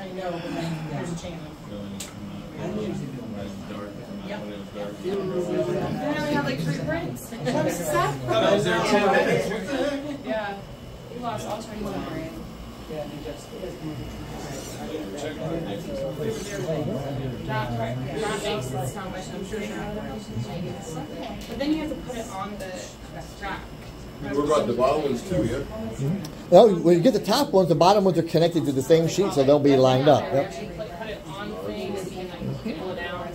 I know, but then there's a channel. Yep. Then we have like 3 prints. Is there 10 minutes? Yeah. We lost all 21 grade. That makes it so much easier. But then you have to put it on the rack. What about the bottom ones too, yeah? Well, when you get the top ones, the bottom ones are connected to the same sheet, so they'll be lined up. Yep. Put it on the thing and you can like pull it out,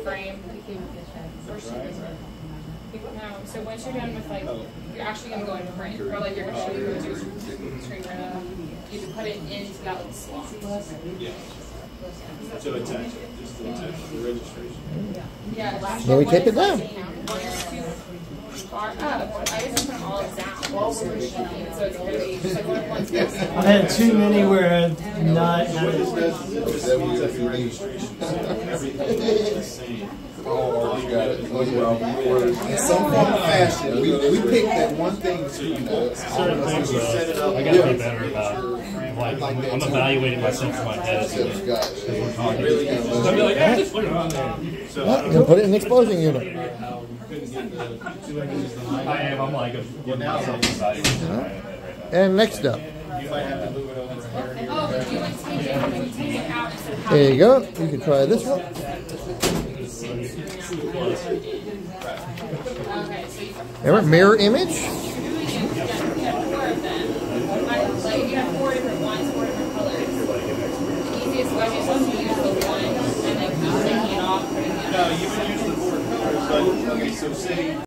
frame. No, so once you're done with like, you're actually going to go and print, or like you're going to do screen printing, you can put it into that little slot. Yeah. So attach it, just to attach the registration. Yeah. Then we tape it down. I guess I'm putting all of that. So it's going to be just like one's I've had too many where I've not had What is that? Is that what the registration? Everything is the same. Oh, you got it. In some form of fashion, we picked that one thing. Certain things Set it up. I gotta be better about. Like I'm evaluating myself in my head as we're talking. So I'll be like, yeah, just put it on there. So Yep, you can put it in the exposing unit. I am. I'm like, now self-deciding. And next up. you might have to move it over here. Oh, you would take it out instead of There you go. You can try this one. Okay, so you Remember, mirror image. you have 4 of them. Like you have 4 different ones, 4 different colors. The easiest way is just to use the one and then keep taking it off, putting it on. No, you would use the 4 colors, but okay, so say